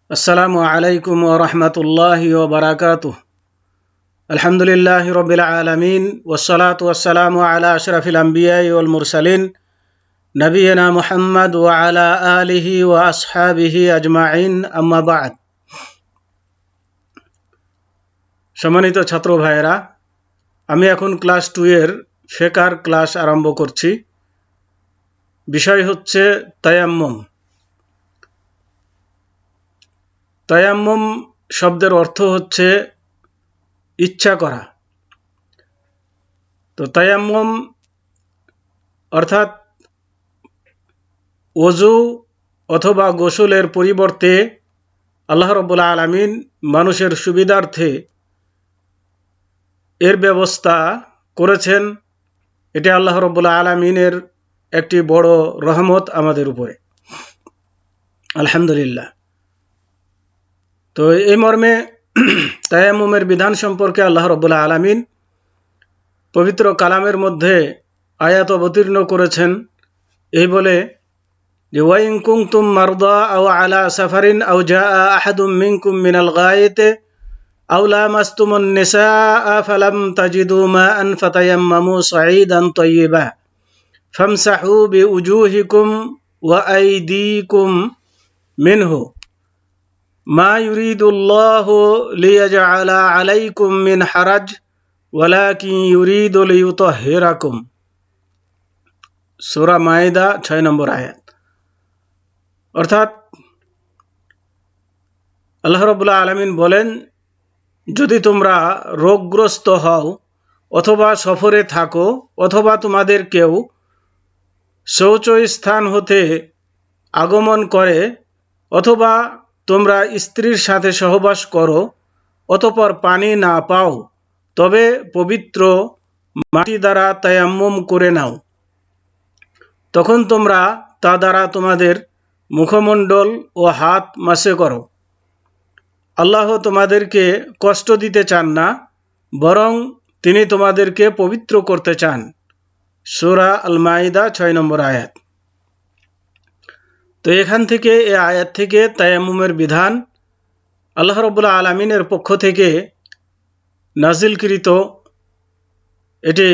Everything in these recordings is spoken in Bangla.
আসসালামু আলাইকুম ওয়া রাহমাতুল্লাহি ওয়া বারাকাতুহু। আলহামদুলিল্লাহি রাব্বিল আলামিন ওয়াসসালাতু ওয়াসসালামু আলা আশরাফিল আমবিয়াই ওয়াল মুরসালিন নবিয়িনা মুহাম্মদ ওয়া আলা আলিহি ওয়া আসহাবিহি আজমাইন, আম্মা বা'দ। সম্মানিত ছাত্র ভাইয়েরা, আমি এখন ক্লাস 2 এর ফিকহের ক্লাস আরম্ভ করছি। বিষয় হচ্ছে তায়াম্মুম। তায়াম্মুম শব্দের অর্থ হচ্ছে ইচ্ছা করা। তো তায়াম্মুম অর্থাৎ ওযু অথবা গোসলের পরিবর্তে আল্লাহ রাব্বুল আলামিন মানুষের সুবিধার্থে এর ব্যবস্থা করেছেন। এটা আল্লাহ রাব্বুল আলামিনের একটি বড় রহমত আমাদের উপরে, আলহামদুলিল্লাহ। তো এই মর্মে তায়াম্মুমের বিধান সম্পর্কে আল্লাহ রাব্বুল আলামিন পবিত্র কালামের মধ্যে আয়াত অবতীর্ণ করেছেন এই বলে যে, ওয়াইন কুনতুম মারদা আও আলা সাফারিন আও জাআ আহাদুম মিনকুম মিনাল গায়িতি আও লামাস্তুমুন নিসা ফালাম তাজিদু মাআন ফাতায়াম্মামু সাঈদান তাইয়্যিবা ফামসাহু বিউজুহিকুম ওয়া আইদিকুম মিনহু মা ইউরিদুল্লাহু লিয়াজআলা আলাইকুম মিন হারাজ ওয়ালাকিন ইউরিদু লিইউতাহহিরাকুম। সূরা মাইদা 6 নম্বর আয়াত। অর্থাৎ আল্লাহ রাব্বুল আলামিন বলেন, যদি তোমরা রোগগ্রস্ত হও অথবা সফরে থাকো অথবা তোমাদের কেউ শৌচ স্থান হতে আগমন করে অথবা তোমরা স্ত্রীর সাথে সহবাস করো অতঃপর পানি না পাও, তবে পবিত্র মাটি দ্বারা তায়াম্মুম করে নাও। তখন তোমরা তা দ্বারা তোমাদের মুখমণ্ডল ও হাত মাসে করো। আল্লাহ তোমাদেরকে কষ্ট দিতে চান না, বরং তিনি তোমাদেরকে পবিত্র করতে চান। সূরা আল মাইদা 6 নম্বর আয়াত। তো এখান থেকে, এই আয়াত থেকে তায়াম্মুমের বিধান আল্লাহ রাব্বুল আলামিনের পক্ষ থেকে নাজিলকৃত। এটি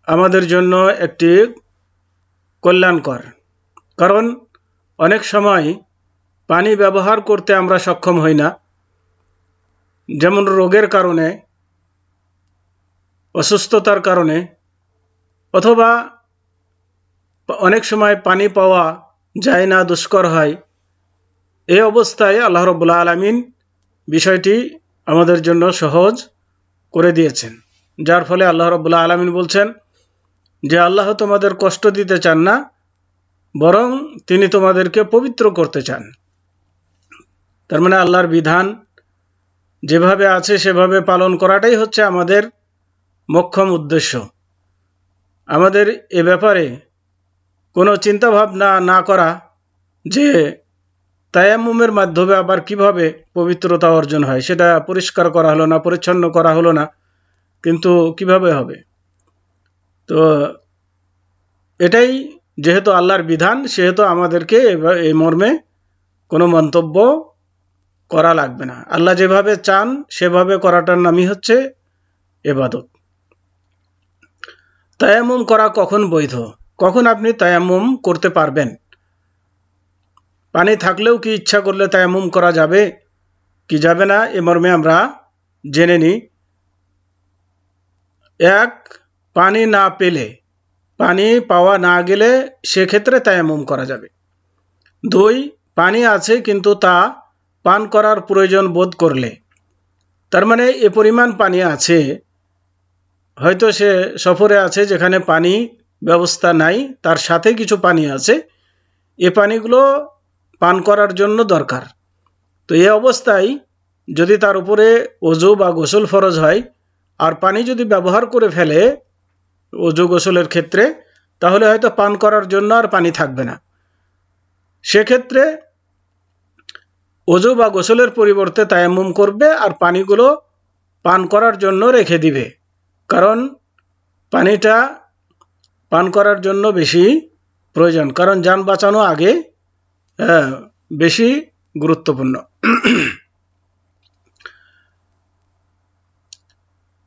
আমাদের জন্য একটি কল্যাণকর, কারণ অনেক সময় পানি ব্যবহার করতে আমরা সক্ষম হই না, যেমন রোগের কারণে, অসুস্থতার কারণে, অথবা অনেক সময় পানি পাওয়া যায় না, দুষ্কর হয়। এই অবস্থায় আল্লাহ রাব্বুল আলামিন বিষয়টি আমাদের জন্য সহজ করে দিয়েছেন, যার ফলে আল্লাহ রাব্বুল আলামিন বলছেন যে আল্লাহ তোমাদের কষ্ট দিতে চান না, বরং তিনি তোমাদেরকে পবিত্র করতে চান। তার মানে আল্লাহর বিধান যেভাবে আছে সেভাবে পালন করাটাই হচ্ছে আমাদের মোক্ষম উদ্দেশ্য। আমাদের এ ব্যাপারে কোনো চিন্তা ভাবনা না করা যে তায়াম্মুমের মাধ্যমে আবার কিভাবে পবিত্রতা অর্জন হয়, সেটা পরিষ্কার করা হলো না, পরিচ্ছন্ন করা হলো না, কিন্তু কিভাবে হবে। তো এটাই যেহেতু আল্লাহর বিধান, সেহেতু আমাদেরকে এই মর্মে কোনো মন্তব্য করা লাগবে না। আল্লাহ যেভাবে চান সেভাবে করাটার নামই হচ্ছে ইবাদত। তায়াম্মুম করা কখন বৈধ, কখন আপনি তায়াম্মুম করতে পারবেন? পানি থাকলেও কি ইচ্ছা করলে তায়াম্মুম করা যাবে কি যাবে না, এ মর্মে আমরা জেনে নিই। এক, পানি না পেলে, পানি পাওয়া না গেলে সেক্ষেত্রে তায়াম্মুম করা যাবে। দুই, পানি আছে কিন্তু তা পান করার প্রয়োজন বোধ করলে, তার মানে এ পরিমাণ পানি আছে, হয়তো সে সফরে আছে যেখানে পানি ব্যবস্থা নাই, তার সাথে কিছু পানি আছে, এ পানিগুলো পান করার জন্য দরকার। তো এই অবস্থায় যদি তার উপরে ওযু বা গোসল ফরজ হয় আর পানি যদি ব্যবহার করে ফেলে ওযু গোসলের ক্ষেত্রে, তাহলে হয়তো পান করার জন্য আর পানি থাকবে না। সেক্ষেত্রে ওযু বা গোসলের পরিবর্তে তায়াম্মুম করবে আর পানিগুলো পান করার জন্য রেখে দিবে, কারণ পানিটা পান করার জন্য বেশি প্রয়োজন, কারণ যান বাঁচানো আগে বেশি গুরুত্বপূর্ণ।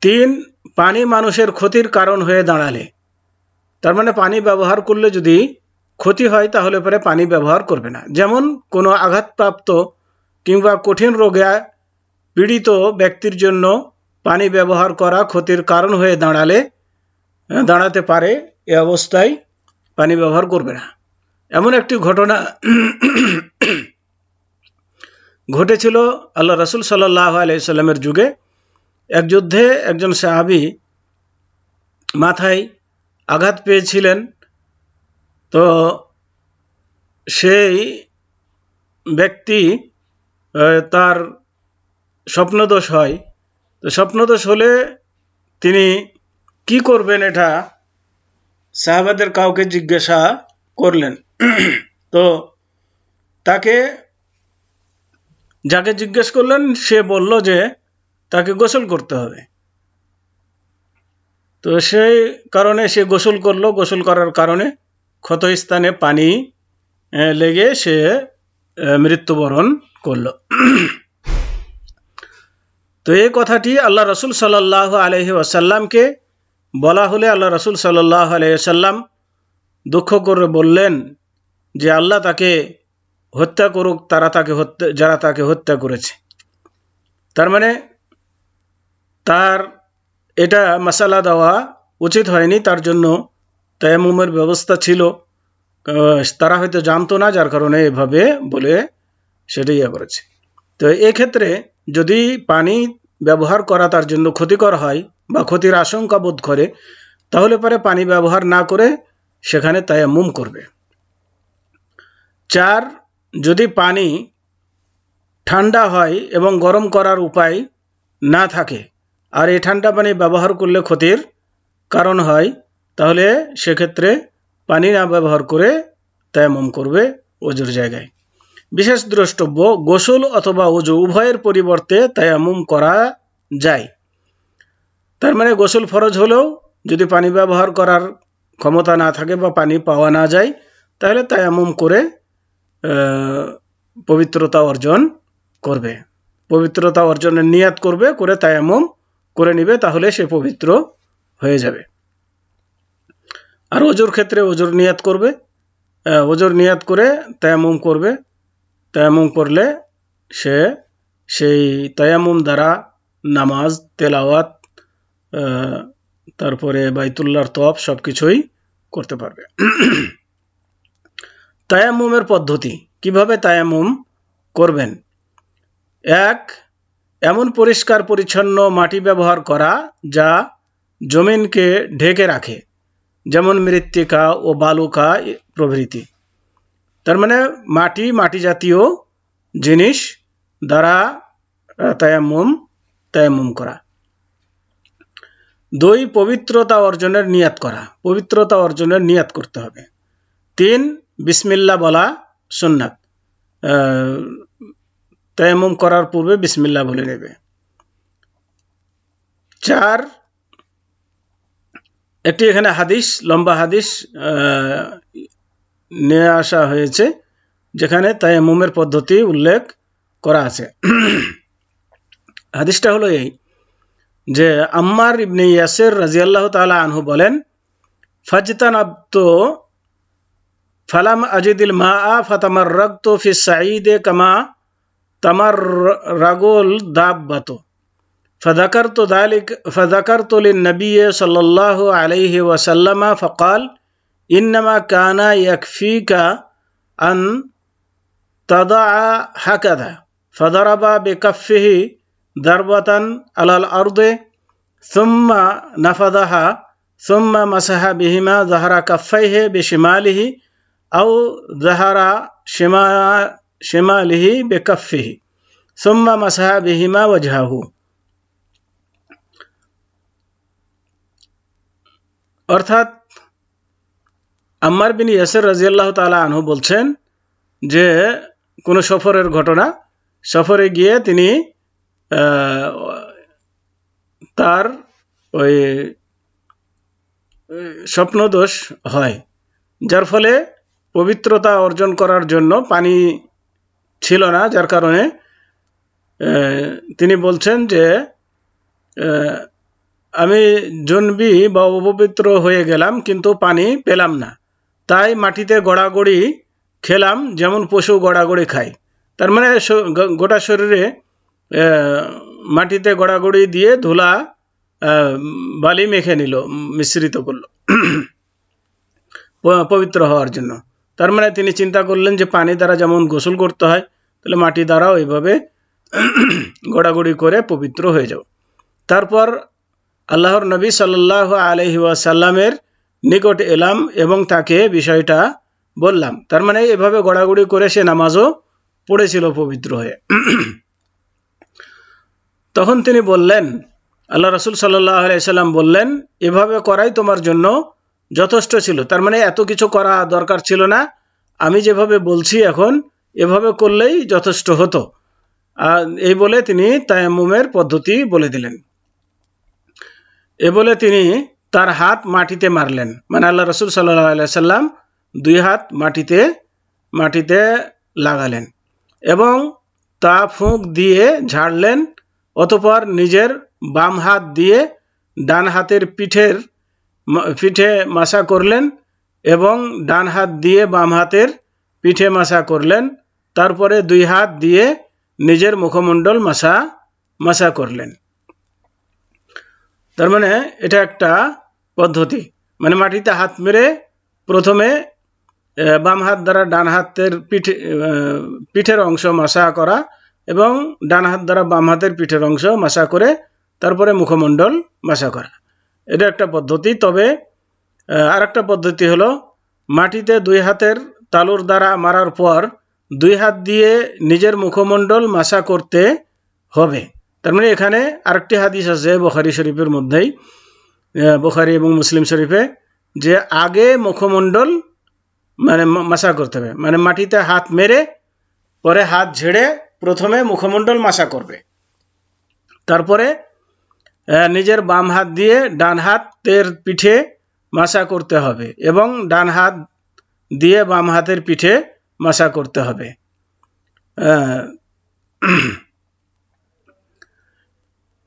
3, পানি মানুষের ক্ষতির কারণ হয়ে দাঁড়ালে, তার মানে পানি ব্যবহার করলে যদি ক্ষতি হয় তাহলে পরে পানি ব্যবহার করবে না। যেমন কোনো আঘাতপ্রাপ্ত কিংবা কঠিন রোগে পীড়িত ব্যক্তির জন্য পানি ব্যবহার করা ক্ষতির কারণ হয়ে দাঁড়াতে পারে, এ অবস্থায় পানি ব্যবহার করবে না। এমন একটি ঘটনা ঘটেছিল আল্লাহ রাসূল সাল্লাল্লাহু আলাইহি সাল্লামের যুগে। এক যুদ্ধে একজন সাহাবী মাথায় আঘাত পেয়েছিলেন। তো সেই ব্যক্তি তার স্বপ্নদোষ হয়। তো স্বপ্নদোষ হলে তিনি কি করবেন এটা সাহাবাদের কাউকে জিজ্ঞাসা করলেন। তো যাকে জিজ্ঞেস করলেন সে বলল যে তাকে গোসল করতে হবে। তো সেই কারণে সে গোসল করলো। গোসল করার কারণে ক্ষত স্থানে পানি লেগে সে মৃত্যুবরণ করল। তো এই কথাটি আল্লাহ রাসূল সাল্লাল্লাহু আলাইহি ওয়াসাল্লামকে বলা হলে আল্লাহ রাসূল সাল্লাল্লাহু আলাইহি ওয়াসাল্লাম দুঃখ করে বললেন যে আল্লাহ তাকে হত্যা করুক যারা তাকে হত্যা করেছে। তার মানে তার এটা মাসালা দেওয়া উচিত হয়নি, তার জন্য তায়াম্মুমের ব্যবস্থা ছিল, তারা হয়তো জানতো না, যার কারণে এভাবে বলে সেটা করেছে। তো এক্ষেত্রে যদি পানি ব্যবহার করা তার জন্য ক্ষতিকর হয় বা ক্ষতির আশঙ্কা বোধ করে, তাহলে পরে পানি ব্যবহার না করে সেখানে তায়াম্মুম করবে। 4, যদি পানি ঠান্ডা হয় এবং গরম করার উপায় না থাকে আর এই ঠান্ডা পানি ব্যবহার করলে ক্ষতির কারণ হয়, তাহলে সেক্ষেত্রে পানি না ব্যবহার করে তায়াম্মুম করবে ওযুর জায়গায়। বিশেষ দ্রষ্টব্য, গোসল অথবা ওযু উভয়ের পরিবর্তে তায়াম্মুম করা যায়। তার মানে গোসল ফরজ হলেও যদি পানি ব্যবহার করার ক্ষমতা না থাকে বা পানি পাওয়া না যায়, তাহলে তায়াম্মুম করে পবিত্রতা অর্জন করবে। পবিত্রতা অর্জনের নিয়াত করবে, করে তায়াম্মুম করে নিবে, তাহলে সে পবিত্র হয়ে যাবে। আর ওযুর ক্ষেত্রে ওযুর নিয়াত করবে, ওযুর নিয়াত করে তায়াম্মুম করবে। তায়াম্মুম করলে সে সেই তায়াম্মুম দ্বারা নামাজ, তেলাওয়াত, তারপরে বাইতুল্লাহর তওয়াফ সবকিছুই করতে পারবে। তায়াম্মুমের পদ্ধতি, কিভাবে তায়াম্মুম করবেন। 1, এমন পরিষ্কার পরিচ্ছন্ন মাটি ব্যবহার করা যা জমিনকে ঢেকে রাখে, যেমন মৃত্তিকা ও বালুকা প্রভৃতি। তার মানে মাটি জাতীয় জিনিস দ্বারা তায়াম্মুম করা। 2, পবিত্রতা অর্জনের নিয়াত করা, পবিত্রতা অর্জনের নিয়াত করতে হবে। 3, বিসমিল্লাহ বলা সুন্নাত, তায়াম্মুম করার পূর্বে বিসমিল্লাহ বলে নেবে। 4, একটি এখানে লম্বা হাদিস নিয়ে আসা হয়েছে যেখানে তায়াম্মুমের পদ্ধতি উল্লেখ করা আছে। হাদিসটা হলো এই যে আম্মার ইবনে ইয়াসির রাদিয়াল্লাহু তাআলা আনহু বলেন, ফাজতানাবতু ফালাম আজিদিল মাআ ফাতামাররাগতু ফিস সাঈদে কামা তামাররাগুল দাব্বাতু ফাযাকারতু লিন-নবিয়্যি সাল্লাল্লাহু আলাইহি ওয়াসাল্লাম ফাকাল ইন্নামা কানা ইয়াকফিকা আন তাদা হাকাযা ফাদারাবা বিকাফফিহি দারবাতান আলাল আরদি সুম্মা নাফাযাহা সুম্মা মাসাহা বিহিমা যাহরা কাফাইহি বিশিমালিহি আও যাহরা শিমালিহি বিকাফফিহি সুম্মা মাসাহা বিহিমা ওয়াজহাহু। অর্থাৎ আম্মার বিন ইয়াসির রাদিয়াল্লাহু তাআলা আনহু বলছেন যে কোনো সফরের ঘটনা, সফরে গিয়ে তিনি তার ওই স্বপ্নদোষ হয়, যার ফলে পবিত্রতা অর্জন করার জন্য পানি ছিল না, যার কারণে তিনি বলছেন যে আমি জুনবি বা অপবিত্র হয়ে গেলাম, কিন্তু পানি পেলাম না, তাই মাটিতে গড়াগড়ি খেলাম, যেমন পশু গড়াগড়ি খায়। তার মানে গোটা শরীরে মাটিতে গড়াগড়ি দিয়ে ধুলা বালি মেখে নিল, মিশ্রিত করলো পবিত্র হওয়ার জন্য। তার মানে তিনি চিন্তা করলেন যে পানি দ্বারা যেমন গোসল করতে হয়, তাহলে মাটি দ্বারাও এইভাবে গড়াগড়ি করে পবিত্র হয়ে যাও। তারপর আল্লাহর নবী সাল্লাল্লাহু আলাইহি ওয়াসাল্লামের নিকট এলাম এবং তাকে বিষয়টা বললাম। তার মানে এভাবে গড়াগড়ি করে সে নামাজও পড়েছিল পবিত্র হয়ে। তখন তিনি বললেন, আল্লাহ রাসূল সাল্লাল্লাহু আলাইহি সাল্লাম বললেন, এভাবে করাই তোমার জন্য যথেষ্ট ছিল। তার মানে এত কিছু করা দরকার ছিল না, আমি যেভাবে বলছি এখন এভাবে করলেই যথেষ্ট হতো। এই বলে তিনি তায়াম্মুমের পদ্ধতি বলে দিলেন। এ বলে তিনি তার হাত মাটিতে মারলেন, মানে আল্লাহ রাসূল সাল্লাল্লাহু আলাইহি সাল্লাম দুই হাত মাটিতে লাগালেন এবং তা ফুঁক দিয়ে ঝাড়লেন। অতঃপর নিজের বাম হাত দিয়ে ডান হাতের পিঠে মাসা করলেন এবং ডান হাত দিয়ে বাম হাতের পিঠে মাসা করলেন। তারপরে দুই হাত দিয়ে নিজের মুখমণ্ডল মাসা করলেন। তার মানে এটা একটা পদ্ধতি, মানে মাটিতে হাত মেরে প্রথমে বাম হাত দ্বারা ডান হাতের পিঠের অংশ মাসা করা এবং ডান হাত দ্বারা বাম হাতের পিঠের অংশ মাসা করে তারপরে মুখমণ্ডল মাসা করা, এটা একটা পদ্ধতি। তবে আরেকটা পদ্ধতি হলো মাটিতে দুই হাতের তালুর দ্বারা মারার পর দুই হাত দিয়ে নিজের মুখমণ্ডল মাসা করতে হবে। তার মানে এখানে আরেকটি হাদিস আছে বুখারী শরীফের মধ্যেই, বুখারী এবং মুসলিম শরীফে, যে আগে মুখমণ্ডল মানে মাসা করতে হবে, মানে মাটিতে হাত মেরে পরে হাত ঝেড়ে প্রথমে মুখমণ্ডল মাসা করবে, তারপরে নিজের বাম হাত দিয়ে ডান হাতের পিঠে মাসা করতে হবে এবং ডান হাত দিয়ে বাম হাতের পিঠে মাসা করতে হবে।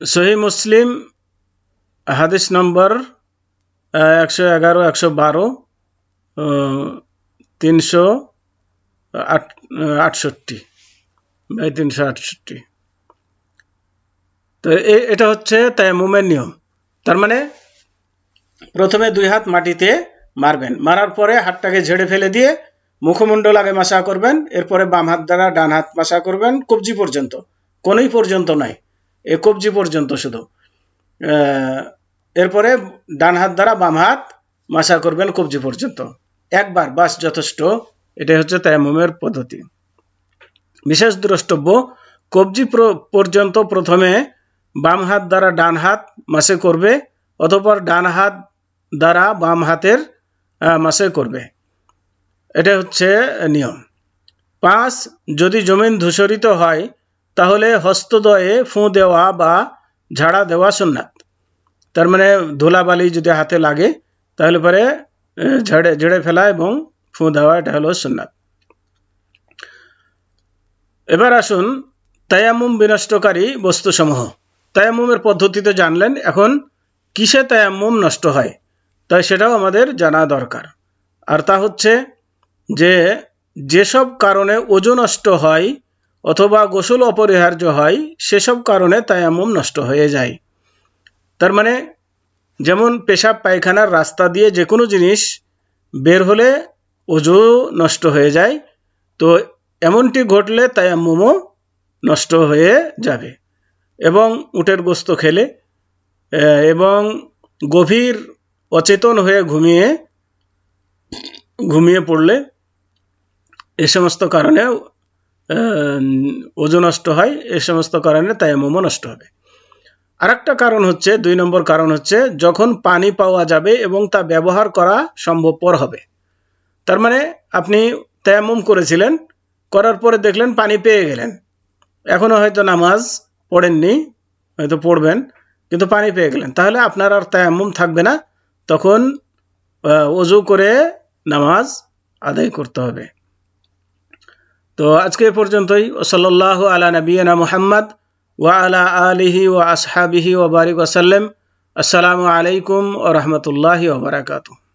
সহিহ মুসলিম হাদিস নম্বর 111, 112, 368। তো এটা হচ্ছে তায়াম্মুমের নিয়ম। তার মানে প্রথমে দুই হাত মাটিতে মারবেন, মারার পরে হাতটাকে ঝেড়ে ফেলে দিয়ে মুখমণ্ডল আগে মাসা করবেন, এরপরে বাম হাত দ্বারা ডান হাত মাসা করবেন কবজি পর্যন্ত, কোনই পর্যন্ত নয়, এ কবজি পর্যন্ত শুধু। এরপরে ডান হাত দ্বারা বাম হাত মাসা করবেন কবজি পর্যন্ত, একবার বাস যথেষ্ট। এটাই হচ্ছে তায়াম্মুমের পদ্ধতি। বিশেষ দ্রষ্টব্য, কবজি পর্যন্ত প্রথমে বাম হাত দ্বারা ডান হাত মাসে করবে, অতঃপর ডান হাত দ্বারা বাম হাতের মাসে করবে, এটা হচ্ছে নিয়ম। 5, যদি জমিন ধূসরিত হয় তাহলে হস্তদ্বয়ে ফুঁ দেওয়া বা ঝাড়া দেওয়া সুন্নাত। তার মানে ধুলাবালি যদি হাতে লাগে তাহলে পরে ঝেড়ে ফেলা এবং ফুঁ দেওয়া, এটা হলো সুন্নাত। এবার আসুন তায়াম্মুম বিনষ্টকারী বস্তুসমূহ। তায়াম্মুমের পদ্ধতিতে জানলেন, এখন কিসে তায়াম্মুম নষ্ট হয় তাই সেটাও আমাদের জানা দরকার। আর তা হচ্ছে যে যেসব কারণে ওযু নষ্ট হয় অথবা গোসল অপরিহার্য হয় সেসব কারণে তায়াম্মুম নষ্ট হয়ে যায়। তার মানে যেমন পেশাব পায়খানার রাস্তা দিয়ে যে কোনো জিনিস বের হলে ওযু নষ্ট হয়ে যায়, তো এমনটি ঘটলে তায়াম্মুমও নষ্ট হয়ে যাবে। এবং উটের গোস্ত খেলে এবং গভীর অচেতন হয়ে ঘুমিয়ে পড়লে এ সমস্ত কারণে ওযু নষ্ট হয়, এ সমস্ত কারণে তায়াম্মুমও নষ্ট হবে। আরেকটা কারণ হচ্ছে, 2 নম্বর কারণ হচ্ছে যখন পানি পাওয়া যাবে এবং তা ব্যবহার করা সম্ভবপর হবে। তার মানে আপনি তায়াম্মুম করেছিলেন, করার পরে দেখলেন পানি পেয়ে গেলেন, এখনো হয়তো নামাজ পড়েননি, হয়তো পড়বেন, কিন্তু পানি পেয়ে গেলেন, তাহলে আপনার আর তায়াম্মুম থাকবে না, তখন ওযু করে নামাজ আদায় করতে হবে। তো আজকে এ পর্যন্তই। সাল্লাল্লাহু আলা নবিয়িনা মুহাম্মদ ওয়া আলা আলিহি ওয়া আসহাবিহি ওয়া বারিক ওয়া সাল্লাম। আসসালামু আলাইকুম ওয়া রাহমাতুল্লাহি ওয়া বারাকাতুহু।